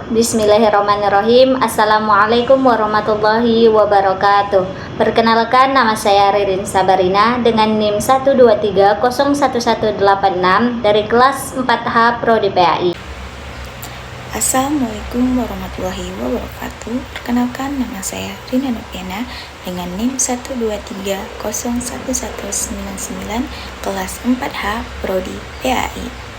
Bismillahirrahmanirrahim. Assalamualaikum warahmatullahi wabarakatuh. Perkenalkan, nama saya Ririn Sabarina dengan NIM 123011186 dari kelas 4H Prodi PAI. Assalamualaikum warahmatullahi wabarakatuh. Perkenalkan, nama saya Rina Noviana dengan NIM 123011199 kelas 4H Prodi PAI.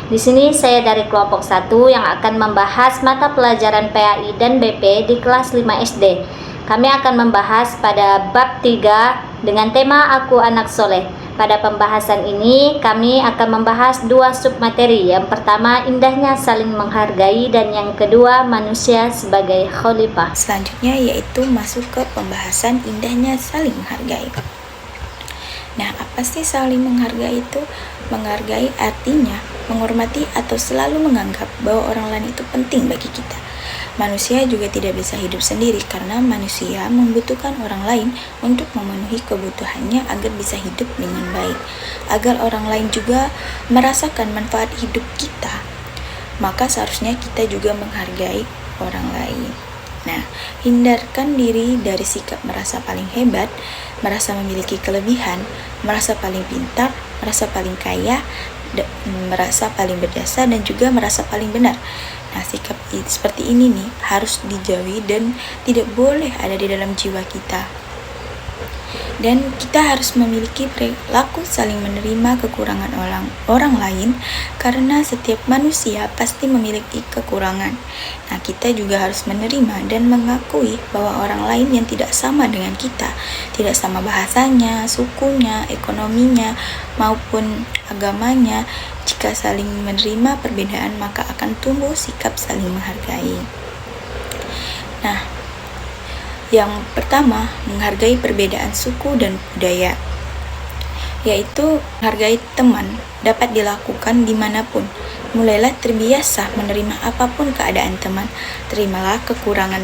Di sini saya dari kelompok 1 yang akan membahas mata pelajaran PAI dan BP di kelas 5 SD. Kami akan membahas pada bab 3 dengan tema Aku Anak Soleh. Pada pembahasan ini kami akan membahas 2 submateri. Yang pertama, indahnya saling menghargai, dan yang kedua, manusia sebagai khalifah. Selanjutnya yaitu masuk ke pembahasan indahnya saling menghargai. Nah, apa sih saling menghargai itu? Menghargai artinya menghormati atau selalu menganggap bahwa orang lain itu penting bagi kita. Manusia juga tidak bisa hidup sendiri karena manusia membutuhkan orang lain untuk memenuhi kebutuhannya agar bisa hidup dengan baik. Agar orang lain juga merasakan manfaat hidup kita, maka seharusnya kita juga menghargai orang lain. Nah, hindarkan diri dari sikap merasa paling hebat, merasa memiliki kelebihan, merasa paling pintar, merasa paling kaya, merasa paling berjasa, dan juga merasa paling benar. Nah, sikap seperti ini nih harus dijauhi dan tidak boleh ada di dalam jiwa kita. Dan kita harus memiliki perilaku saling menerima kekurangan orang lain, karena setiap manusia pasti memiliki kekurangan. Nah, kita juga harus menerima dan mengakui bahwa orang lain yang tidak sama dengan kita, tidak sama bahasanya, sukunya, ekonominya, maupun agamanya, jika saling menerima perbedaan maka akan tumbuh sikap saling menghargai. Nah, yang pertama, menghargai perbedaan suku dan budaya, yaitu menghargai teman dapat dilakukan dimanapun. Mulailah terbiasa menerima apapun keadaan teman. Terimalah kekurangan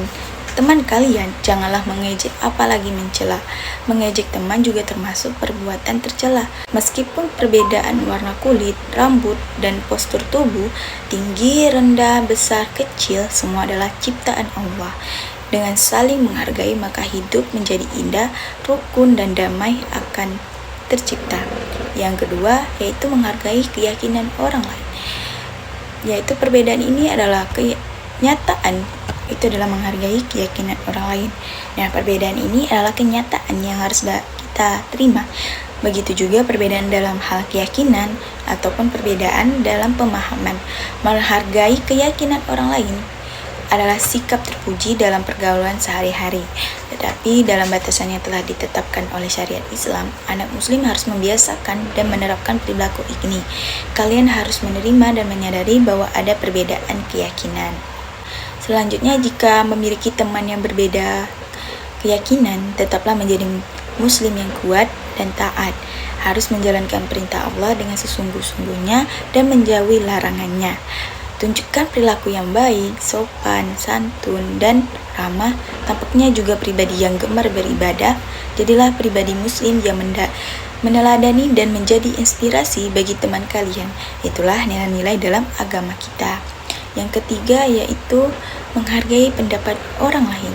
teman kalian, janganlah mengejek apalagi mencela. Mengejek teman juga termasuk perbuatan tercela. Meskipun perbedaan warna kulit, rambut, dan postur tubuh, tinggi, rendah, besar, kecil, semua adalah ciptaan Allah. Dengan saling menghargai maka hidup menjadi indah, rukun, dan damai akan tercipta. Yang kedua yaitu menghargai keyakinan orang lain, yaitu perbedaan ini adalah kenyataan, itu adalah menghargai keyakinan orang lain. Nah, perbedaan ini adalah kenyataan yang harus kita terima. Begitu juga perbedaan dalam hal keyakinan ataupun perbedaan dalam pemahaman. Menghargai keyakinan orang lain adalah sikap terpuji dalam pergaulan sehari-hari. Tetapi dalam batasan yang telah ditetapkan oleh syariat Islam, anak muslim harus membiasakan dan menerapkan perilaku ini. Kalian harus menerima dan menyadari bahwa ada perbedaan keyakinan. Selanjutnya, jika memiliki teman yang berbeda keyakinan, tetaplah menjadi muslim yang kuat dan taat. Harus menjalankan perintah Allah dengan sesungguh-sungguhnya dan menjauhi larangannya. Tunjukkan perilaku yang baik, sopan, santun, dan ramah. Tampaknya juga pribadi yang gemar beribadah. Jadilah pribadi muslim yang meneladani dan menjadi inspirasi bagi teman kalian. Itulah nilai-nilai dalam agama kita. Yang ketiga yaitu menghargai pendapat orang lain.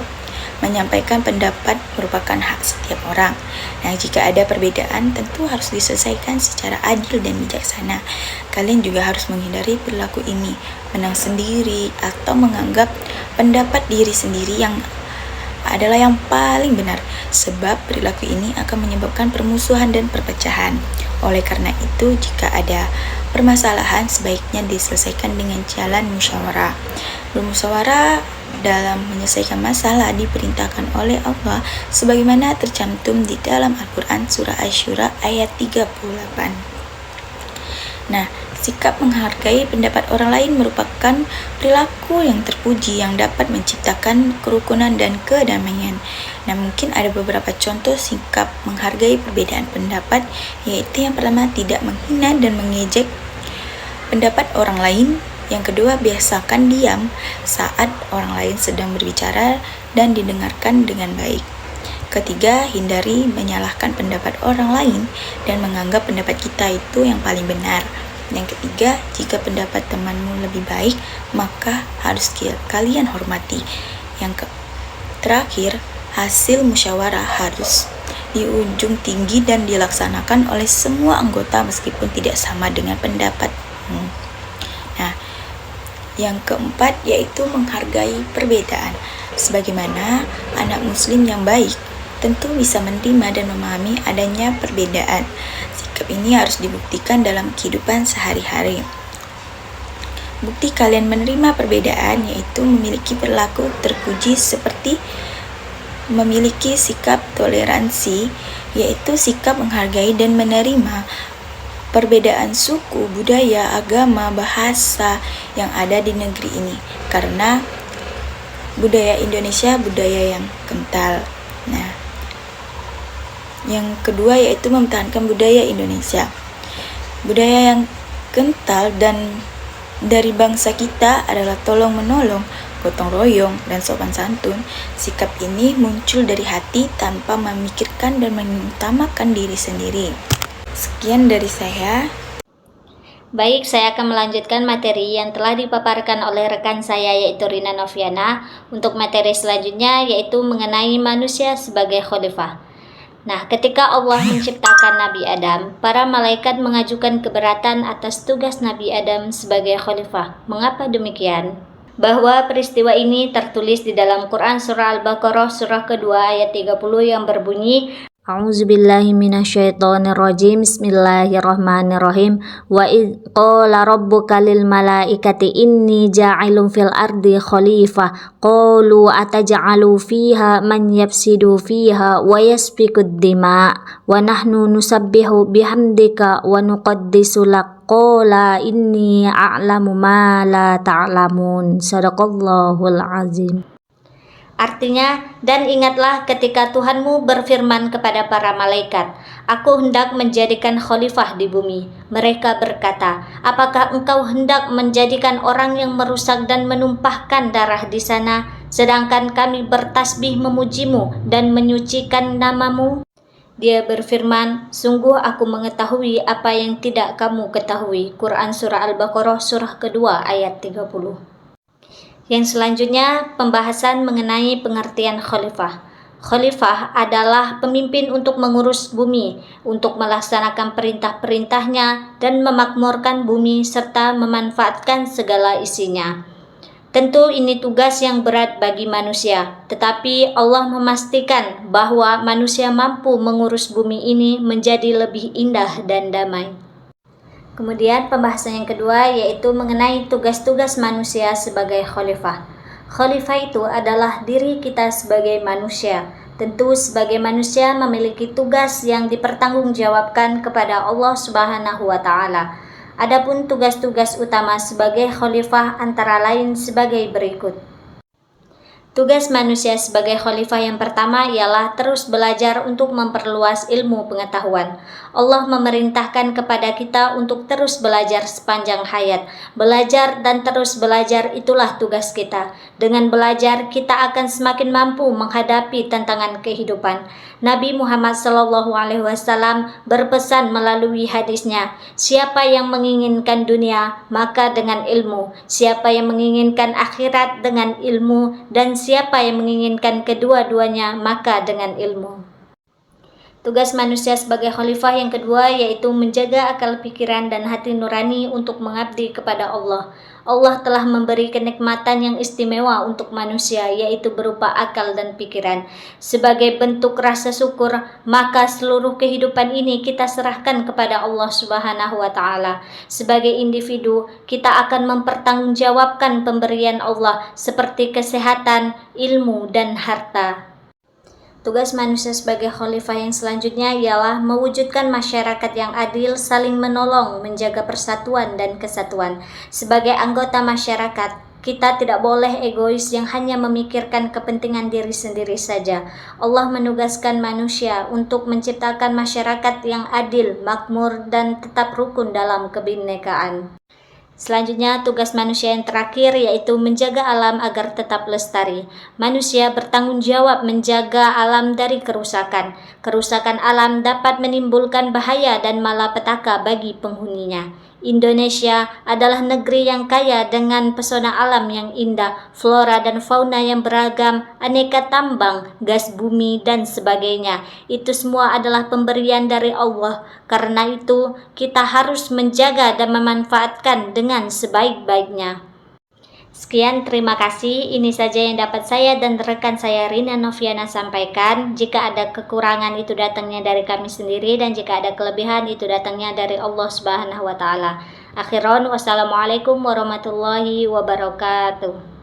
Menyampaikan pendapat merupakan hak setiap orang. Nah, jika ada perbedaan tentu harus diselesaikan secara adil dan bijaksana. Kalian juga harus menghindari perilaku ini, menang sendiri atau menganggap pendapat diri sendiri yang adalah yang paling benar, sebab perilaku ini akan menyebabkan permusuhan dan perpecahan. Oleh karena itu, jika ada permasalahan sebaiknya diselesaikan dengan jalan musyawarah. Bermusyawarah dalam menyelesaikan masalah diperintahkan oleh Allah sebagaimana tercantum di dalam Al-Quran surah Asy-Syura ayat 38. Nah, sikap menghargai pendapat orang lain merupakan perilaku yang terpuji yang dapat menciptakan kerukunan dan kedamaian. Nah, mungkin ada beberapa contoh sikap menghargai perbedaan pendapat, yaitu yang pertama, tidak menghina dan mengejek pendapat orang lain. Yang kedua, biasakan diam saat orang lain sedang berbicara dan didengarkan dengan baik. Ketiga, hindari menyalahkan pendapat orang lain dan menganggap pendapat kita itu yang paling benar. Yang ketiga, jika pendapat temanmu lebih baik, maka harus kalian hormati. Yang terakhir, hasil musyawarah harus diunjung tinggi dan dilaksanakan oleh semua anggota meskipun tidak sama dengan pendapatmu. Nah, yang keempat yaitu menghargai perbedaan. Sebagaimana anak muslim yang baik tentu bisa menerima dan memahami adanya perbedaan. Sikap ini harus dibuktikan dalam kehidupan sehari-hari. Bukti kalian menerima perbedaan yaitu memiliki perilaku terpuji seperti memiliki sikap toleransi, yaitu sikap menghargai dan menerima perbedaan suku, budaya, agama, bahasa yang ada di negeri ini. Karena budaya Indonesia budaya yang kental. Nah, yang kedua yaitu mempertahankan budaya Indonesia. Budaya yang kental dan dari bangsa kita adalah tolong menolong, gotong royong, dan sopan santun. Sikap ini muncul dari hati tanpa memikirkan dan mengutamakan diri sendiri. Sekian dari saya. Baik, saya akan melanjutkan materi yang telah dipaparkan oleh rekan saya yaitu Rina Noviana. Untuk materi selanjutnya yaitu mengenai manusia sebagai khalifah. Nah, ketika Allah menciptakan Nabi Adam, para malaikat mengajukan keberatan atas tugas Nabi Adam sebagai khalifah. Mengapa demikian? Bahwa peristiwa ini tertulis di dalam Quran Surah Al-Baqarah surah kedua ayat 30 yang berbunyi, A'udzubillahi minasyaitonirrajim. Bismillahirrahmanirrahim. Wa idz qala rabbuka lil malaikati inni ja'ilun fil ardi khalifah qalu ataj'alu fiha man yafsidu fiha wa yasfikud dima wa nahnu nusabbihu bihamdika wa nuqaddisu lak qala inni a'lamu ma la ta'lamun. Shadaqallahul azim. Artinya, dan ingatlah ketika Tuhanmu berfirman kepada para malaikat, Aku hendak menjadikan khalifah di bumi. Mereka berkata, apakah engkau hendak menjadikan orang yang merusak dan menumpahkan darah di sana, sedangkan kami bertasbih memujimu dan menyucikan namamu? Dia berfirman, sungguh aku mengetahui apa yang tidak kamu ketahui. Quran Surah Al-Baqarah surah kedua ayat 30. Yang selanjutnya, pembahasan mengenai pengertian khalifah. Khalifah adalah pemimpin untuk mengurus bumi, untuk melaksanakan perintah-perintahnya dan memakmurkan bumi serta memanfaatkan segala isinya. Tentu ini tugas yang berat bagi manusia, tetapi Allah memastikan bahwa manusia mampu mengurus bumi ini menjadi lebih indah dan damai. Kemudian pembahasan yang kedua yaitu mengenai tugas-tugas manusia sebagai khalifah. Khalifah itu adalah diri kita sebagai manusia. Tentu sebagai manusia memiliki tugas yang dipertanggungjawabkan kepada Allah Subhanahu wa taala. Adapun tugas-tugas utama sebagai khalifah antara lain sebagai berikut. Tugas manusia sebagai khalifah yang pertama ialah terus belajar untuk memperluas ilmu pengetahuan. Allah memerintahkan kepada kita untuk terus belajar sepanjang hayat. Belajar dan terus belajar itulah tugas kita. Dengan belajar kita akan semakin mampu menghadapi tantangan kehidupan. Nabi Muhammad SAW berpesan melalui hadisnya, siapa yang menginginkan dunia, maka dengan ilmu. Siapa yang menginginkan akhirat dengan ilmu, dan siapa yang menginginkan kedua-duanya, maka dengan ilmu. Tugas manusia sebagai khalifah yang kedua yaitu menjaga akal pikiran dan hati nurani untuk mengabdi kepada Allah. Allah telah memberi kenikmatan yang istimewa untuk manusia, yaitu berupa akal dan pikiran. Sebagai bentuk rasa syukur, maka seluruh kehidupan ini kita serahkan kepada Allah Subhanahu wa taala. Sebagai individu, kita akan mempertanggungjawabkan pemberian Allah seperti kesehatan, ilmu, dan harta. Tugas manusia sebagai khalifah yang selanjutnya ialah mewujudkan masyarakat yang adil, saling menolong, menjaga persatuan dan kesatuan. Sebagai anggota masyarakat, kita tidak boleh egois yang hanya memikirkan kepentingan diri sendiri saja. Allah menugaskan manusia untuk menciptakan masyarakat yang adil, makmur, dan tetap rukun dalam kebinekaan. Selanjutnya, tugas manusia yang terakhir yaitu menjaga alam agar tetap lestari. Manusia bertanggung jawab menjaga alam dari kerusakan. Kerusakan alam dapat menimbulkan bahaya dan malapetaka bagi penghuninya. Indonesia adalah negeri yang kaya dengan pesona alam yang indah, flora dan fauna yang beragam, aneka tambang, gas bumi, dan sebagainya. Itu semua adalah pemberian dari Allah. Karena itu, kita harus menjaga dan memanfaatkan dengan sebaik-baiknya. Sekian, terima kasih. Ini saja yang dapat saya dan rekan saya Rina Noviana sampaikan. Jika ada kekurangan itu datangnya dari kami sendiri, dan jika ada kelebihan itu datangnya dari Allah Subhanahu wa taala. Akhiron, wassalamualaikum warahmatullahi wabarakatuh.